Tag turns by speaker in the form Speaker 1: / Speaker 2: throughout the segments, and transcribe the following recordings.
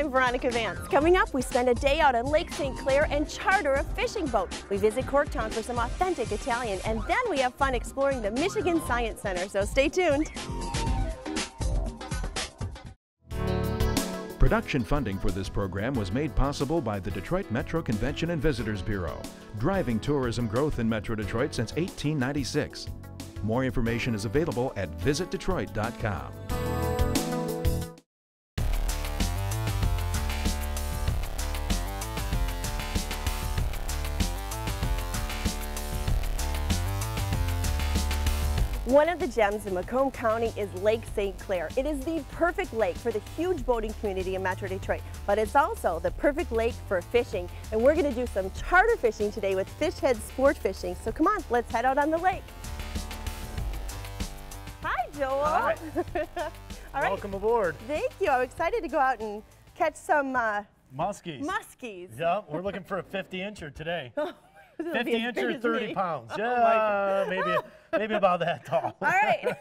Speaker 1: I'm Veronica Vance. Coming up, we spend a day out on Lake St. Clair and charter a fishing boat. We visit Corktown for some authentic Italian, and then we have fun exploring the Michigan Science Center, so stay tuned.
Speaker 2: Production funding for this program was made possible by the Detroit Metro Convention and Visitors Bureau, driving tourism growth in Metro Detroit since 1896. More information is available at visitdetroit.com.
Speaker 1: One of the gems in Macomb County is Lake St. Clair. It is the perfect lake for the huge boating community in Metro Detroit, but it's also the perfect lake for fishing. And we're going to do some charter fishing today with Fishhead Sport Fishing. So come on, let's head out on the lake. Hi, Joel.
Speaker 3: Hi.
Speaker 1: All right.
Speaker 3: Welcome aboard.
Speaker 1: Thank you. I'm excited to go out and catch some
Speaker 3: Muskies.
Speaker 1: muskies.
Speaker 3: Yeah, we're looking for a 50-incher today.
Speaker 1: It'll
Speaker 3: 50
Speaker 1: be as big
Speaker 3: incher,
Speaker 1: as
Speaker 3: 30
Speaker 1: me.
Speaker 3: pounds.
Speaker 1: Oh
Speaker 3: Yeah,
Speaker 1: my God.
Speaker 3: maybe about that tall.
Speaker 1: All right.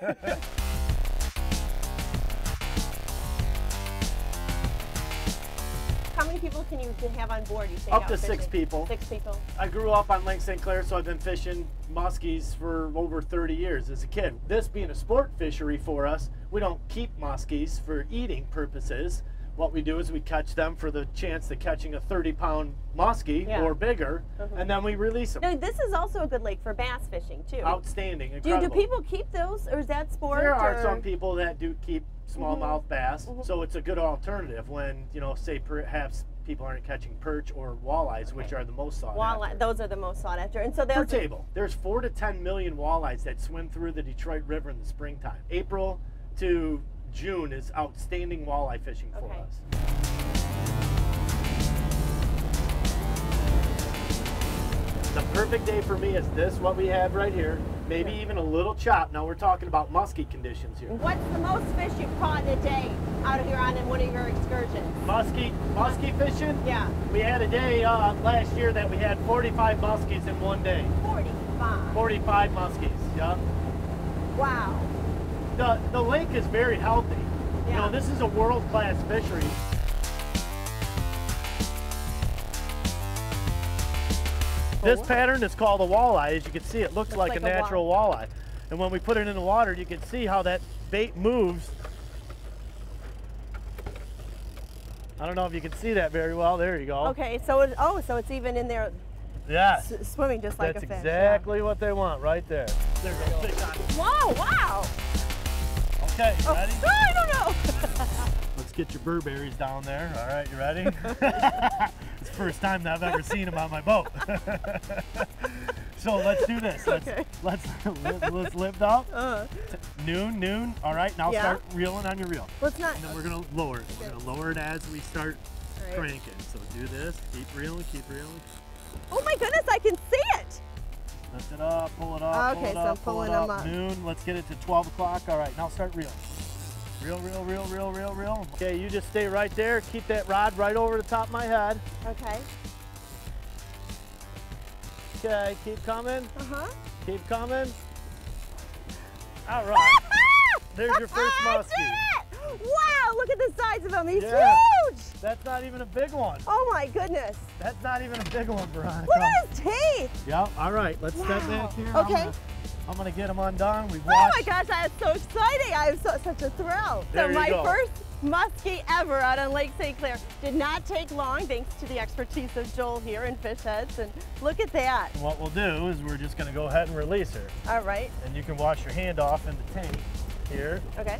Speaker 1: How many people can you have on board? You think
Speaker 3: Up
Speaker 1: out
Speaker 3: to
Speaker 1: fishing?
Speaker 3: 6 people.
Speaker 1: 6 people.
Speaker 3: I grew up on Lake St. Clair, so I've been fishing muskies for over 30 years as a kid. This being a sport fishery for us, we don't keep muskies for eating purposes. What we do is we catch them for the chance of catching a 30-pound muskie or bigger, and then we release them.
Speaker 1: Now, this is also a good lake for bass fishing, too.
Speaker 3: Outstanding,
Speaker 1: Do
Speaker 3: incredible.
Speaker 1: people keep those, or is that sport?
Speaker 3: There are
Speaker 1: or?
Speaker 3: some people that do keep smallmouth bass, so it's a good alternative when, you know, say perhaps people aren't catching perch or walleyes, which are the most sought after.
Speaker 1: Those are the most sought after. And so
Speaker 3: Per table, there's 4 to 10 million walleyes that swim through the Detroit River in the springtime. April to June is outstanding walleye fishing for us. The perfect day for me is this, what we have right here, maybe even a little chop. Now we're talking about musky conditions here.
Speaker 1: What's the most fish you've caught in a day out here on one of your excursions?
Speaker 3: Musky fishing?
Speaker 1: Yeah.
Speaker 3: We had a day last year that we had 45 muskies in one day.
Speaker 1: 45.
Speaker 3: 45 muskies, yeah.
Speaker 1: Wow.
Speaker 3: The lake is very healthy.
Speaker 1: Yeah.
Speaker 3: You know, this is a world-class fishery. This pattern is called a walleye. As you can see, it looks like a natural walleye. And when we put it in the water, you can see how that bait moves. I don't know if you can see that very well. There you go.
Speaker 1: Okay, so it's even in there.
Speaker 3: Yes.
Speaker 1: Swimming just like
Speaker 3: That's
Speaker 1: a fish.
Speaker 3: exactly what they want right there. There you go. Fish on it.
Speaker 1: Whoa, wow.
Speaker 3: Okay, you ready?
Speaker 1: Oh, I don't know.
Speaker 3: Let's get your burberries down there. All right, you ready? It's the first time that I've ever seen them on my boat. So let's do this. Let's lift up. Noon. All right, now start reeling on your reel.
Speaker 1: Let's not.
Speaker 3: And then we're gonna lower it. We're gonna lower it as we start cranking. So do this. Keep reeling. Keep reeling.
Speaker 1: Oh my goodness, I can see it.
Speaker 3: Lift it up. Pull it up.
Speaker 1: Okay,
Speaker 3: pull it
Speaker 1: so
Speaker 3: up,
Speaker 1: I'm pulling them up.
Speaker 3: Noon. Let's get it to 12 o'clock. All right, now start reeling. Reel. Okay, you just stay right there. Keep that rod right over the top of my head.
Speaker 1: Okay.
Speaker 3: Okay, keep coming. Keep coming. All right. There's your first muskie.
Speaker 1: Wow, look at the size of him. He's huge.
Speaker 3: That's not even a big one.
Speaker 1: Oh my goodness.
Speaker 3: That's not even a big one, Veronica.
Speaker 1: Look at his teeth.
Speaker 3: Yep. All right, let's step back here.
Speaker 1: Okay.
Speaker 3: I'm gonna get them undone. We've
Speaker 1: Oh
Speaker 3: watched.
Speaker 1: my gosh, that's so exciting. I have such a thrill.
Speaker 3: There
Speaker 1: So
Speaker 3: you
Speaker 1: my
Speaker 3: go.
Speaker 1: first muskie ever out on Lake St. Clair did not take long, thanks to the expertise of Joel here in Fish Heads. And look at that.
Speaker 3: And what we'll do is we're just gonna go ahead and release her.
Speaker 1: All right.
Speaker 3: And you can wash your hand off in the tank here.
Speaker 1: Okay.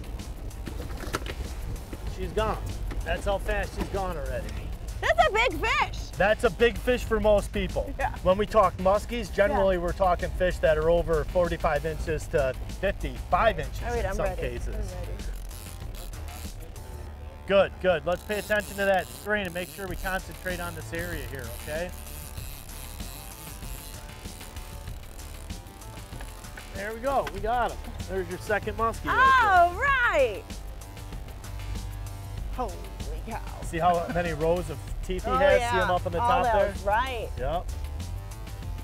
Speaker 3: She's gone. That's how fast she's gone already.
Speaker 1: That's a big fish.
Speaker 3: That's a big fish for most people.
Speaker 1: Yeah.
Speaker 3: When we talk muskies, generally we're talking fish that are over 45 inches to 55 inches
Speaker 1: All right,
Speaker 3: in
Speaker 1: I'm
Speaker 3: some
Speaker 1: ready.
Speaker 3: cases.
Speaker 1: I'm ready.
Speaker 3: Good. Let's pay attention to that strain and make sure we concentrate on this area here, okay? There we go. We got him. There's your second muskie.
Speaker 1: All right. Holy cow.
Speaker 3: See how many rows of teeth he
Speaker 1: Oh,
Speaker 3: has?
Speaker 1: yeah.
Speaker 3: See him up on the
Speaker 1: All
Speaker 3: top there?
Speaker 1: those, right.
Speaker 3: Yep.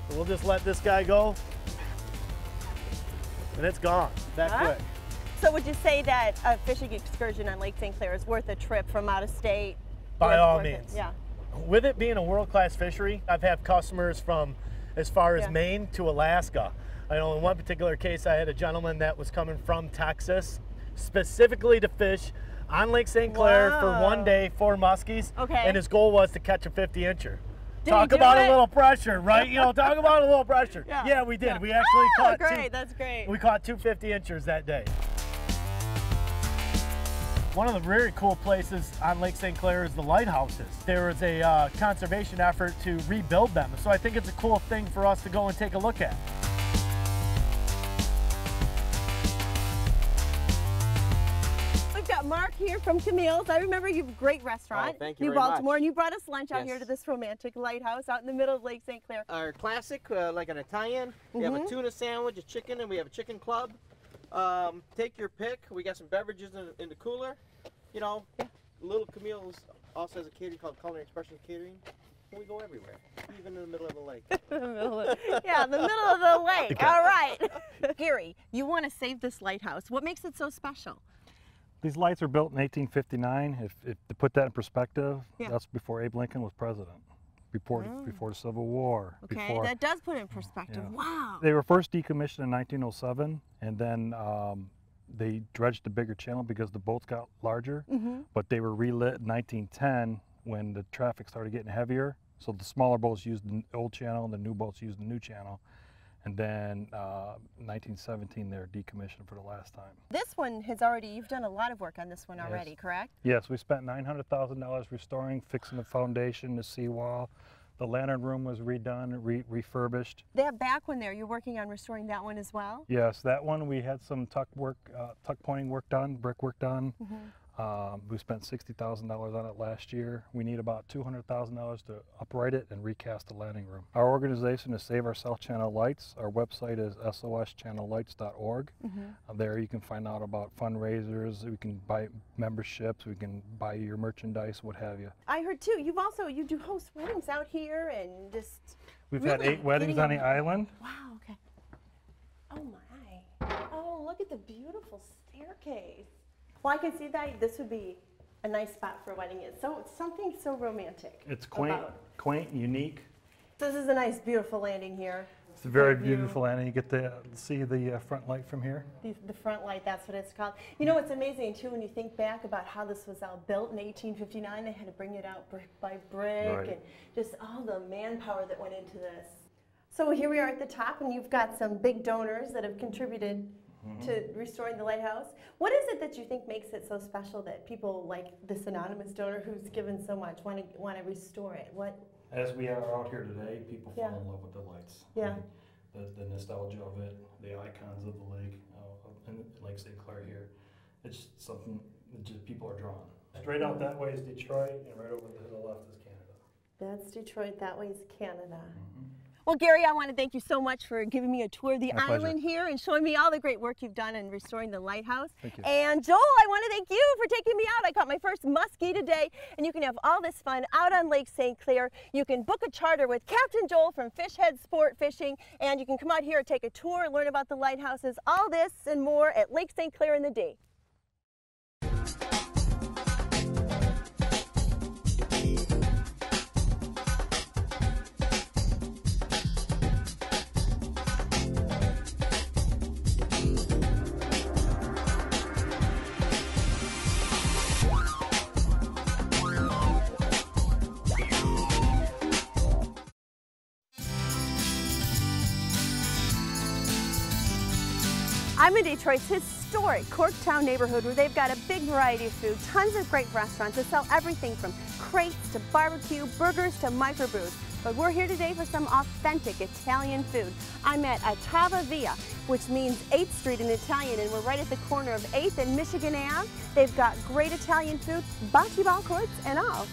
Speaker 3: So we'll just let this guy go. And it's gone that quick.
Speaker 1: So would you say that a fishing excursion on Lake St. Clair is worth a trip from out of state
Speaker 3: By all means.
Speaker 1: Yeah.
Speaker 3: With it being a world-class fishery, I've had customers from as far as Maine to Alaska. I know in one particular case, I had a gentleman that was coming from Texas specifically to fish on Lake St. Clair for one day for muskies.
Speaker 1: Okay.
Speaker 3: And his goal was to catch a 50-incher.
Speaker 1: Did
Speaker 3: Talk
Speaker 1: he do
Speaker 3: about
Speaker 1: it?
Speaker 3: a little pressure, right? You know, talk about a little pressure. Yeah, we did.
Speaker 1: Yeah.
Speaker 3: We actually caught
Speaker 1: great. That's great.
Speaker 3: We caught 2 50-inchers that day. One of the very cool places on Lake St. Clair is the lighthouses. There is a conservation effort to rebuild them. So I think it's a cool thing for us to go and take a look at.
Speaker 1: We've got Mark here from Camille's. I remember you have a great restaurant.
Speaker 4: Oh, thank you
Speaker 1: New
Speaker 4: very
Speaker 1: Baltimore,
Speaker 4: much.
Speaker 1: and you brought us lunch out
Speaker 4: Yes.
Speaker 1: here to this romantic lighthouse out in the middle of Lake St. Clair.
Speaker 4: Our classic, like an Italian. We have a tuna sandwich, a chicken, and we have a chicken club. Take your pick. We got some beverages in the cooler. You know, Little Camille's also has a catering called Culinary Expressions Catering. We go everywhere, even in the middle of the lake.
Speaker 1: Yeah, the middle of the lake. All right. Gary, you want to save this lighthouse. What makes it so special?
Speaker 5: These lights were built in 1859. If to put that in perspective, that's before Abe Lincoln was president, before the Civil War.
Speaker 1: Okay, that does put it in perspective.
Speaker 5: Yeah.
Speaker 1: Wow.
Speaker 5: They were first decommissioned in 1907, and then they dredged the bigger channel because the boats got larger, but they were relit in 1910 when the traffic started getting heavier. So the smaller boats used the old channel, and the new boats used the new channel. And then 1917, they're decommissioned for the last time.
Speaker 1: This one has already, you've done a lot of work on this one already, correct?
Speaker 5: Yes, we spent $900,000 restoring, fixing the foundation, the seawall. The lantern room was redone, refurbished.
Speaker 1: That back one there, you're working on restoring that one as well?
Speaker 5: Yes, that one we had some tuck pointing work done, brick work done. We spent $60,000 on it last year. We need about $200,000 to upright it and recast the landing room. Our organization is Save Our South Channel Lights. Our website is soschannellights.org. There you can find out about fundraisers, we can buy memberships, we can buy your merchandise, what have you.
Speaker 1: I heard too, you do host weddings out here and just...
Speaker 5: We've
Speaker 1: really
Speaker 5: had 8 weddings on the island.
Speaker 1: Wow, okay. Oh my. Oh, look at the beautiful staircase. Well, I can see that this would be a nice spot for a wedding. It's something so romantic.
Speaker 5: It's quaint, unique.
Speaker 1: This is a nice, beautiful landing here.
Speaker 5: It's a very beautiful landing. You get to see the front light from here.
Speaker 1: The front light, that's what it's called. You know, it's amazing too when you think back about how this was all built in 1859. They had to bring it out brick by brick and just all the manpower that went into this. So here we are at the top, and you've got some big donors that have contributed to restoring the lighthouse. What is it that you think makes it so special that people like this anonymous donor who's given so much want to restore it? What?
Speaker 5: As we are out here today, people fall in love with the lights.
Speaker 1: Yeah.
Speaker 5: The nostalgia of it, the icons of the lake, and Lake St. Clair here. It's something that just people are drawn. Straight out that way is Detroit, and right over to the left is Canada.
Speaker 1: That's Detroit, that way is Canada. Well, Gary, I want to thank you so much for giving me a tour of the island here and showing me all the great work you've done in restoring the lighthouse.
Speaker 5: Thank you.
Speaker 1: And Joel, I want to thank you for taking me out. I caught my first muskie today, and you can have all this fun out on Lake St. Clair. You can book a charter with Captain Joel from Fishhead Sport Fishing, and you can come out here and take a tour, learn about the lighthouses, all this and more at Lake St. Clair in the D. I'm in Detroit's historic Corktown neighborhood where they've got a big variety of food, tons of great restaurants that sell everything from crates to barbecue, burgers to microbrews. But we're here today for some authentic Italian food. I'm at Ottava Via, which means 8th Street in Italian, and we're right at the corner of 8th and Michigan Ave. They've got great Italian food, bocce ball courts and all.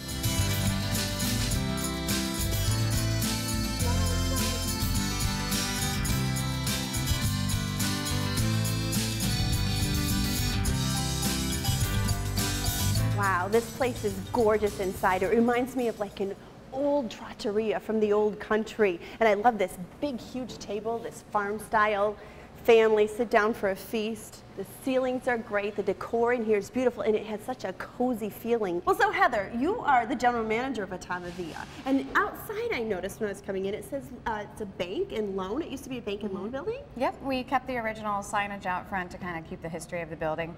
Speaker 1: Wow, this place is gorgeous inside. It reminds me of like an old trattoria from the old country. And I love this big, huge table, this farm-style family sit down for a feast. The ceilings are great, the decor in here is beautiful, and it has such a cozy feeling. Well, so Heather, you are the general manager of Atama Villa, and outside I noticed when I was coming in, it says it's a bank and loan. It used to be a bank and loan building?
Speaker 6: Yep, we kept the original signage out front to kind of keep the history of the building.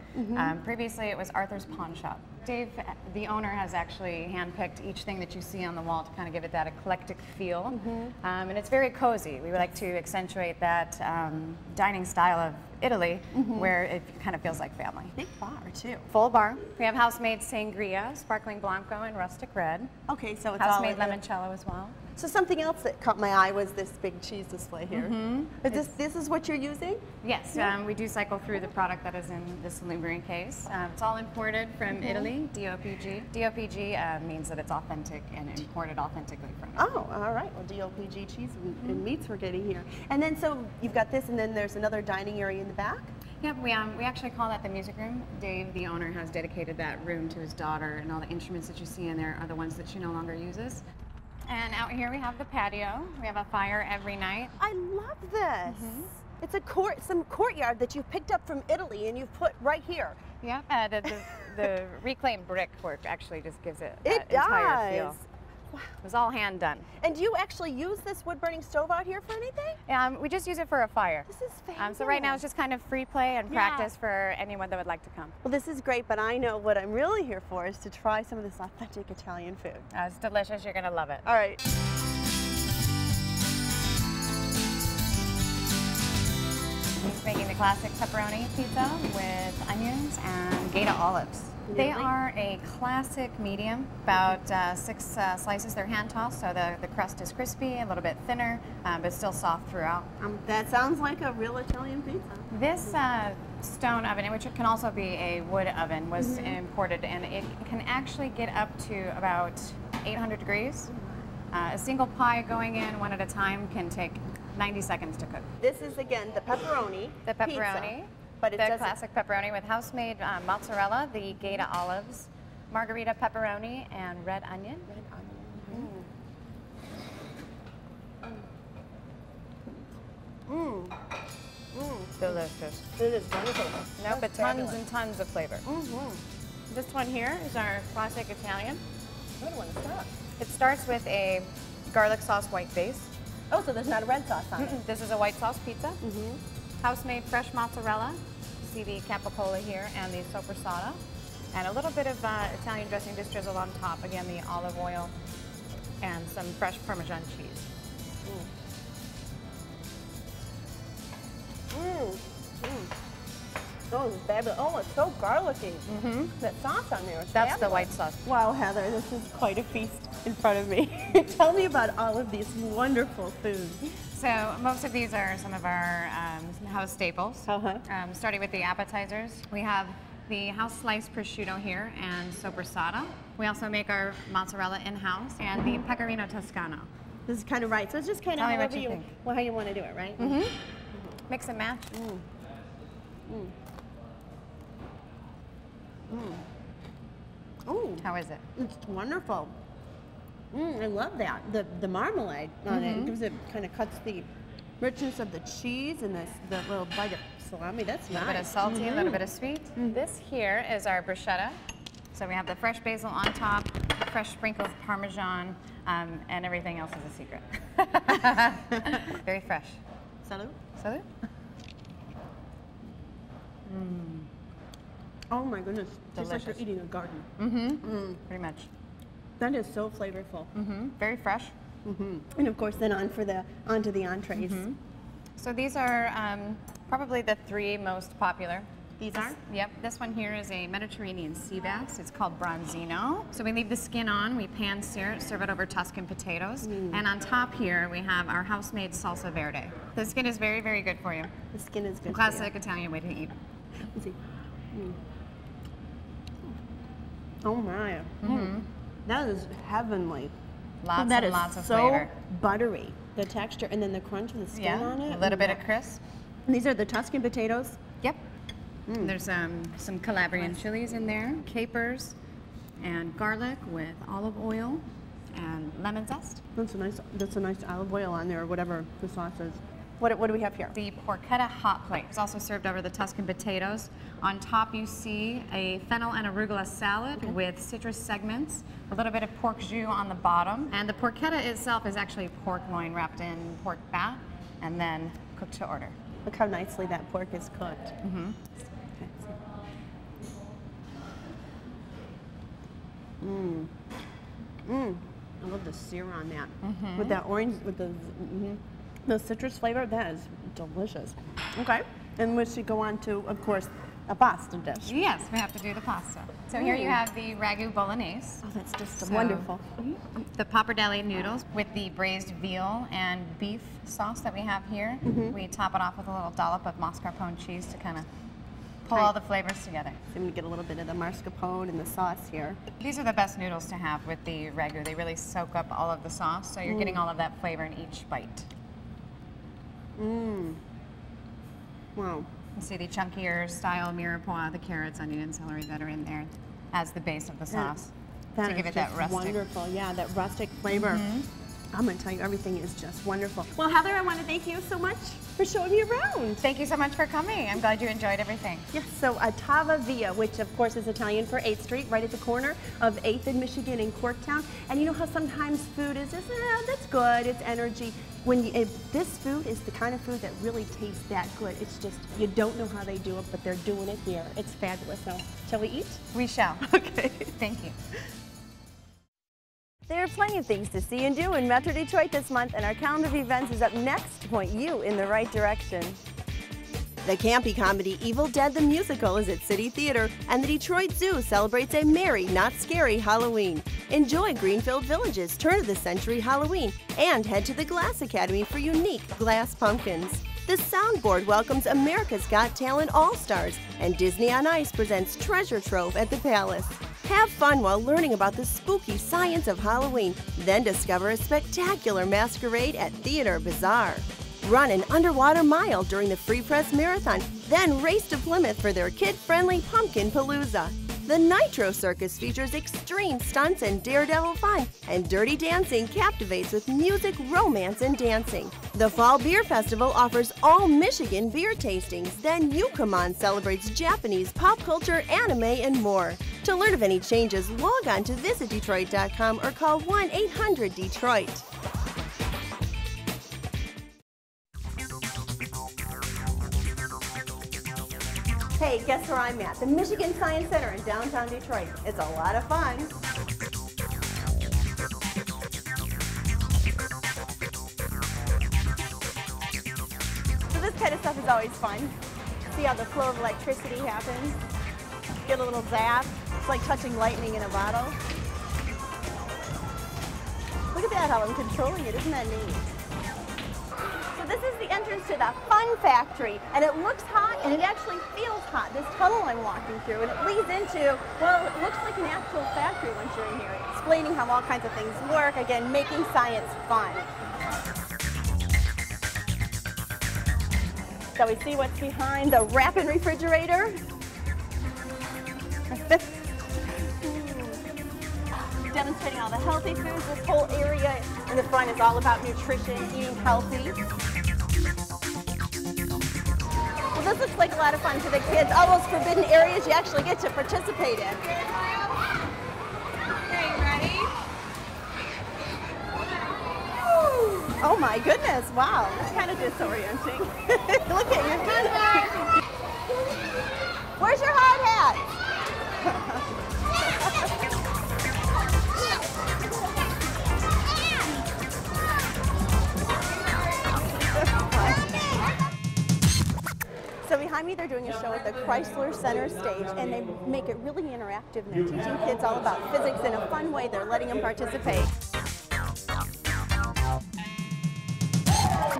Speaker 6: Previously, it was Arthur's Pawn Shop. Dave, the owner, has actually handpicked each thing that you see on the wall to kind of give it that eclectic feel. And it's very cozy. We would like to accentuate that dining style of Italy, where it kind of feels like family.
Speaker 1: Big bar, too.
Speaker 6: Full bar. We have house-made sangria, sparkling blanco, and rustic red.
Speaker 1: Okay, so it's
Speaker 6: house-made limoncello as well.
Speaker 1: So something else that caught my eye was this big cheese display here. This is what you're using?
Speaker 6: Yes, we do cycle through the product that is in this lumbering case. It's all imported from Italy, DOPG. DOPG means that it's authentic and imported authentically from Italy.
Speaker 1: Oh, all right. Well, DOPG cheese and meats we're getting here. And then so you've got this, and then there's another dining area in the back?
Speaker 6: Yep, we actually call that the music room. Dave, the owner, has dedicated that room to his daughter, and all the instruments that you see in there are the ones that she no longer uses. And out here we have the patio. We have a fire every night.
Speaker 1: I love this. It's a some courtyard that you picked up from Italy and you've put right here.
Speaker 6: Yeah, the reclaimed brick work actually just gives it that
Speaker 1: It
Speaker 6: entire feel.
Speaker 1: does. Wow.
Speaker 6: It was all hand done.
Speaker 1: And do you actually use this wood-burning stove out here for anything?
Speaker 6: We just use it for a fire.
Speaker 1: This is fabulous.
Speaker 6: So right now it's just kind of free play and practice for anyone that would like to come.
Speaker 1: Well, this is great, but I know what I'm really here for is to try some of this authentic Italian food.
Speaker 6: It's delicious. You're going to love it.
Speaker 1: All right.
Speaker 6: He's making the classic pepperoni pizza with onions and Gaeta olives. They are a classic medium, about 6 slices. They're hand tossed, so the crust is crispy, a little bit thinner, but still soft throughout.
Speaker 1: That sounds like a real Italian pizza.
Speaker 6: This stone oven, which can also be a wood oven, was imported, and it can actually get up to about 800 degrees. A single pie going in one at a time can take 90 seconds to cook.
Speaker 1: This is, again, the pepperoni
Speaker 6: pizza.
Speaker 1: But it
Speaker 6: the classic pepperoni with house-made mozzarella, the Gaeta olives, margarita pepperoni, and red onion. Delicious.
Speaker 1: It is wonderful.
Speaker 6: No, but tons and tons of flavor. This one here is our classic Italian.
Speaker 1: Good one.
Speaker 6: It starts with a garlic sauce white base.
Speaker 1: Oh, so there's not a red sauce on it.
Speaker 6: This is a white sauce pizza. House-made fresh mozzarella. See the capicola here and the soppressata. And a little bit of Italian dressing just drizzled on top. Again, the olive oil and some fresh Parmesan cheese.
Speaker 1: Oh, it's fabulous. Oh, it's so garlicky. That sauce on there is
Speaker 6: That's
Speaker 1: fabulous.
Speaker 6: the white sauce.
Speaker 1: Wow, Heather, this is quite a feast in front of me. Tell me about all of these wonderful foods.
Speaker 6: So most of these are some of our house staples. Starting with the appetizers, we have the house sliced prosciutto here and soppressata. We also make our mozzarella in-house and the pecorino toscano.
Speaker 1: This is kind of right. So it's just kind of however how you want to do it, right?
Speaker 6: Mix and match.
Speaker 1: Oh,
Speaker 6: how is it?
Speaker 1: It's wonderful. I love that. The marmalade on it gives it, kind of cuts the richness of the cheese and the little bite of salami. That's nice.
Speaker 6: A little bit of salty, a little bit of sweet. This here is our bruschetta. So we have the fresh basil on top, fresh sprinkle of Parmesan, and everything else is a secret. Very fresh.
Speaker 1: Salud.
Speaker 6: Salud.
Speaker 1: Oh my goodness. It's like you're eating a garden.
Speaker 6: Pretty much.
Speaker 1: That is so flavorful.
Speaker 6: Very fresh.
Speaker 1: And of course then onto the entrees.
Speaker 6: So these are probably the 3 most popular.
Speaker 1: These are?
Speaker 6: Yep. This one here is a Mediterranean sea bass. It's called bronzino. So we leave the skin on, we pan sear it, serve it over Tuscan potatoes. And on top here we have our house-made salsa verde. The skin is very, very good for you.
Speaker 1: The skin is good.
Speaker 6: Classic Italian way to eat.
Speaker 1: Let's see. Oh my. That is heavenly.
Speaker 6: Lots and lots of flavor.
Speaker 1: So buttery. The texture and then the crunch of the skin on it.
Speaker 6: A little bit of crisp.
Speaker 1: And these are the Tuscan potatoes?
Speaker 6: Yep. There's some Calabrian chilies in there, capers, and garlic with olive oil and lemon zest.
Speaker 1: That's a nice olive oil on there, or whatever the sauce is. What do we have here?
Speaker 6: The porchetta hot plate is also served over the Tuscan potatoes. On top you see a fennel and arugula salad with citrus segments, a little bit of pork jus on the bottom, and the porchetta itself is actually pork loin wrapped in pork fat and then cooked to order.
Speaker 1: Look how nicely that pork is cooked. I love the sear on that. With that orange, with the citrus flavor, that is delicious. Okay, and we should go on to, of course, a pasta dish.
Speaker 6: Yes, we have to do the pasta. So here you have the ragu bolognese.
Speaker 1: Oh, that's just wonderful.
Speaker 6: The pappardelle noodles with the braised veal and beef sauce that we have here. We top it off with a little dollop of mascarpone cheese to kind of pull all the flavors together.
Speaker 1: So I'm going to get a little bit of the mascarpone and the sauce here.
Speaker 6: These are the best noodles to have with the ragu. They really soak up all of the sauce, so you're getting all of that flavor in each bite.
Speaker 1: Wow.
Speaker 6: You see the chunkier style mirepoix, the carrots, onion, and celery that are in there as the base of the sauce to give it that rustic.
Speaker 1: Wonderful, yeah, that rustic flavor. I'm going to tell you, everything is just wonderful. Well, Heather, I want to thank you so much for showing me around.
Speaker 6: Thank you so much for coming. I'm glad you enjoyed everything.
Speaker 1: Yes, so Tava Via, which of course is Italian for 8th Street, right at the corner of 8th and Michigan in Corktown. And you know how sometimes food is just, that's good, it's energy. This food is the kind of food that really tastes that good. It's just, you don't know how they do it, but they're doing it here. It's fabulous. So, shall we eat?
Speaker 6: We shall.
Speaker 1: Okay.
Speaker 6: Thank you.
Speaker 1: There are plenty of things to see and do in Metro Detroit this month, and our calendar of events is up next to point you in the right direction. The campy comedy Evil Dead the Musical is at City Theater, and the Detroit Zoo celebrates a merry, not scary Halloween. Enjoy Greenfield Village's turn-of-the-century Halloween, and head to the Glass Academy for unique glass pumpkins. The Soundboard welcomes America's Got Talent All-Stars, and Disney on Ice presents Treasure Trove at the Palace. Have fun while learning about the spooky science of Halloween, then discover a spectacular masquerade at Theater Bazaar. Run an underwater mile during the Free Press Marathon, then race to Plymouth for their kid-friendly Pumpkin Palooza. The Nitro Circus features extreme stunts and daredevil fun, and Dirty Dancing captivates with music, romance, and dancing. The Fall Beer Festival offers all Michigan beer tastings. Then Yucamon celebrates Japanese pop culture, anime, and more. To learn of any changes, log on to visitdetroit.com or call 1-800-DETROIT. Hey, guess where I'm at? The Michigan Science Center in downtown Detroit. It's a lot of fun. So this kind of stuff is always fun. See how the flow of electricity happens? Get a little zap. It's like touching lightning in a bottle. Look at that, how I'm controlling it. Isn't that neat? This is the entrance to the Fun Factory, and it looks hot, and it actually feels hot. This tunnel I'm walking through, and it leads into, well, it looks like an actual factory once you're in here, explaining how all kinds of things work, again, making science fun. Shall we see what's behind the Rapid Refrigerator? Demonstrating all the healthy foods. This whole area in the front is all about nutrition, eating healthy. Well, this looks like a lot of fun for the kids. All those forbidden areas you actually get to participate in.
Speaker 6: Okay, ready?
Speaker 1: Oh my goodness, wow. That's kind of disorienting. Look at your Where's your hard hat? So behind me, they're doing a show at the Chrysler Center stage, and they make it really interactive, and they're teaching kids all about physics in a fun way. They're letting them participate.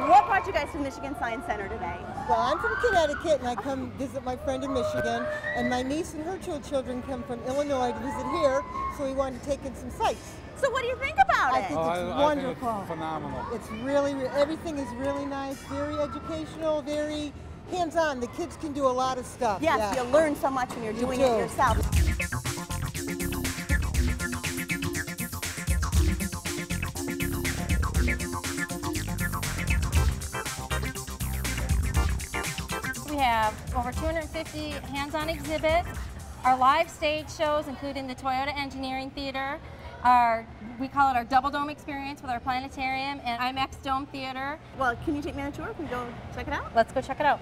Speaker 1: What brought you guys to Michigan Science Center today?
Speaker 7: Well, I'm from Connecticut, and I come visit my friend in Michigan, and my niece and her two children come from Illinois to visit here, so we wanted to take in some sights.
Speaker 1: So what do you think about
Speaker 7: I
Speaker 1: it?
Speaker 7: think it's wonderful.
Speaker 8: I think it's phenomenal.
Speaker 7: It's really, everything is really nice, very educational, very hands-on. The kids can do a lot of stuff.
Speaker 1: Yes,
Speaker 7: yeah.
Speaker 1: you learn so much when you're doing it yourself.
Speaker 8: have over 250 hands-on exhibits. Our live stage shows, including the Toyota Engineering Theater, we call it our Double Dome experience with our planetarium and IMAX Dome Theater.
Speaker 1: Well, can you take me on a tour? Can we go check it out?
Speaker 8: Let's go check it out.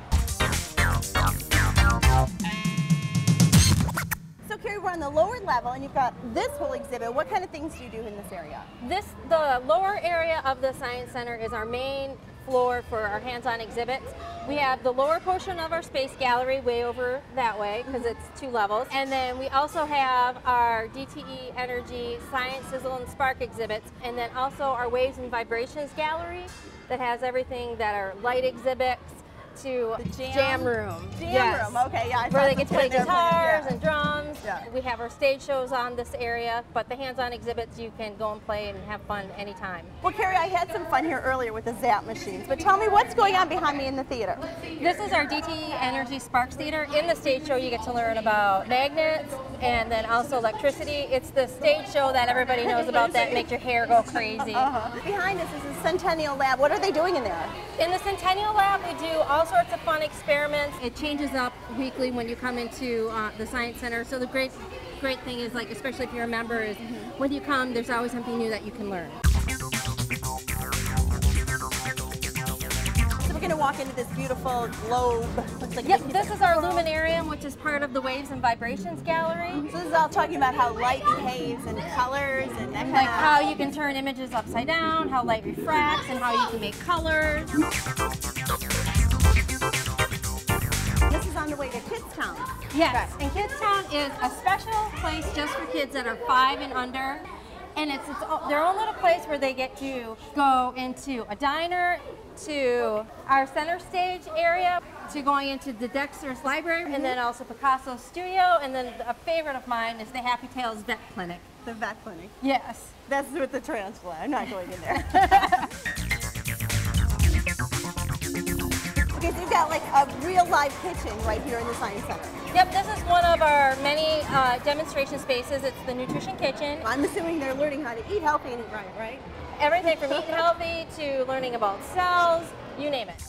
Speaker 1: So Carrie, we're on the lower level and you've got this whole exhibit. What kind of things do you do in this area?
Speaker 8: The lower area of the Science Center is our main floor for our hands-on exhibits. We have the lower portion of our space gallery way over that way because it's 2 levels. And then we also have our DTE Energy Science, Sizzle, and Spark exhibits. And then also our Waves and Vibrations gallery that has everything that are light exhibits to
Speaker 1: the
Speaker 8: jam room.
Speaker 1: Jam room, okay, yeah.
Speaker 8: Where they get to play guitars and drums.
Speaker 1: Yeah.
Speaker 8: We have our stage shows on this area, but the hands-on exhibits you can go and play and have fun anytime.
Speaker 1: Well, Carrie, I had some fun here earlier with the Zap machines, but tell me what's going on behind me in the theater?
Speaker 8: This is our DTE Energy Sparks Theater. In the stage show, you get to learn about magnets and then also electricity. It's the stage show that everybody knows about that makes your hair go crazy.
Speaker 1: Behind us is the Centennial Lab. What are they doing in there?
Speaker 8: In the Centennial Lab, we do all sorts of fun experiments. It changes up weekly when you come into the Science Center. So the great thing is, like, especially if you're a member, is when you come, there's always something new that you can learn.
Speaker 1: So we're going to walk into this beautiful globe. Looks like
Speaker 8: this is our luminarium, which is part of the Waves and Vibrations gallery.
Speaker 1: So this is all talking about how light behaves and colors and that
Speaker 8: like how you can turn images upside down, how light refracts, and how you can make colors.
Speaker 1: This is on the way to Corktown.
Speaker 8: Yes, and Corktown is a special place just for kids that are 5 and under. And it's their own little place where they get to go into a diner, to our center stage area, to going into the Dexter's Library, and then also Picasso's studio, and then a favorite of mine is the Happy Tales Vet Clinic.
Speaker 1: The vet clinic?
Speaker 8: Yes.
Speaker 1: That's with the tarantula. I'm not going in there. Okay, so you've got like a real live kitchen right here in the Science Center.
Speaker 8: Yep, this is one of our many demonstration spaces. It's the Nutrition Kitchen.
Speaker 1: I'm assuming they're learning how to eat healthy and eat right?
Speaker 8: Everything from eating healthy to learning about cells, you name it.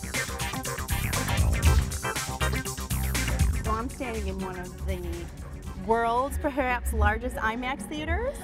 Speaker 1: So I'm standing in one of the world's perhaps largest IMAX theaters.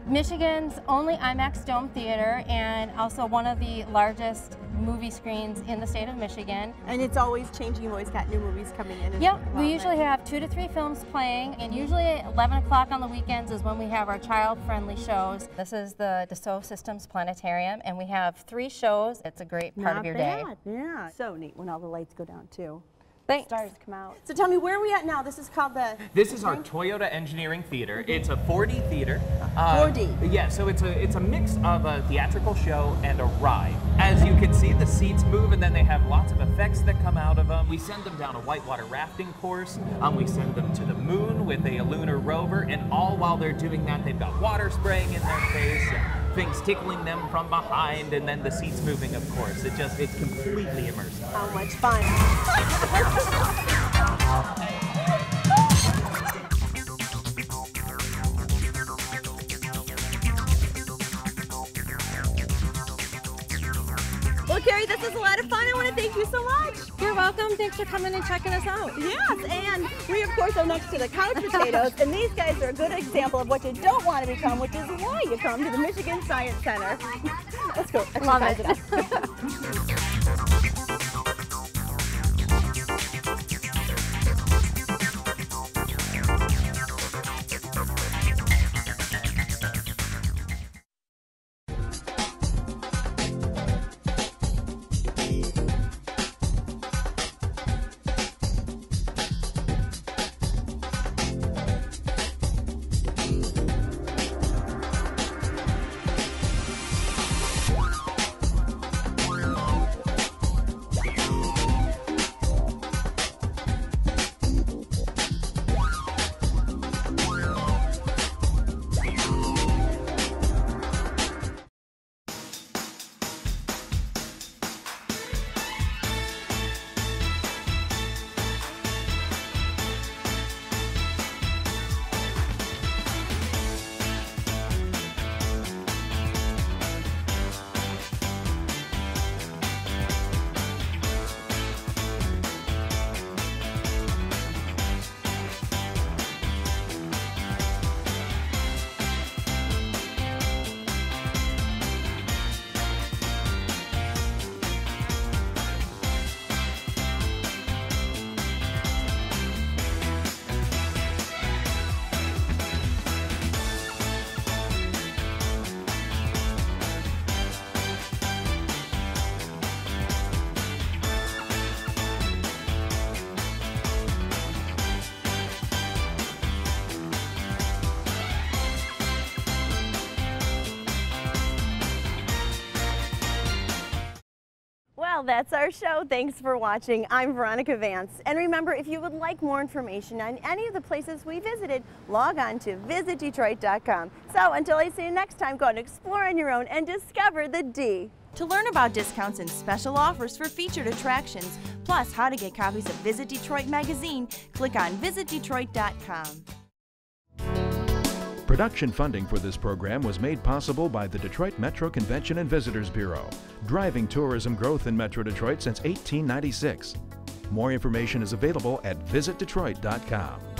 Speaker 8: Michigan's only IMAX Dome Theater, and also one of the largest movie screens in the state of Michigan.
Speaker 1: And it's always changing. You've always got new movies coming in.
Speaker 8: Yep, we usually have 2 to 3 films playing, and usually at 11 o'clock on the weekends is when we have our child-friendly shows. This is the Dassault Systems Planetarium, and we have 3 shows. It's a great part of your day.
Speaker 1: Yeah, so neat when all the lights go down too.
Speaker 8: Thanks.
Speaker 1: Stars come out. So tell me, where are we at now? This is called the...
Speaker 9: This is our Toyota Engineering Theater. It's a 4D theater.
Speaker 1: 4D?
Speaker 9: Yeah, so it's a mix of a theatrical show and a ride. As you can see, the seats move and then they have lots of effects that come out of them. We send them down a whitewater rafting course. We send them to the moon with a lunar rover, and all while they're doing that, they've got water spraying in their face and things tickling them from behind, and then the seats moving, of course. It's completely immersive.
Speaker 1: How much fun. Well, Carrie, this is a lot of fun. I want to thank you so much.
Speaker 8: You're welcome. Thanks for coming and checking us out.
Speaker 1: Yes, and we, of course, are next to the couch potatoes, and these guys are a good example of what you don't want to become, which is why you come to the Michigan Science Center. Let's go.
Speaker 8: Love it.
Speaker 1: Well, that's our show. Thanks for watching. I'm Veronica Vance. And remember, if you would like more information on any of the places we visited, log on to visitdetroit.com. So until I see you next time, go and explore on your own and discover the D. To learn about discounts and special offers for featured attractions, plus how to get copies of Visit Detroit magazine, click on visitdetroit.com.
Speaker 2: Production funding for this program was made possible by the Detroit Metro Convention and Visitors Bureau, driving tourism growth in Metro Detroit since 1896. More information is available at visitdetroit.com.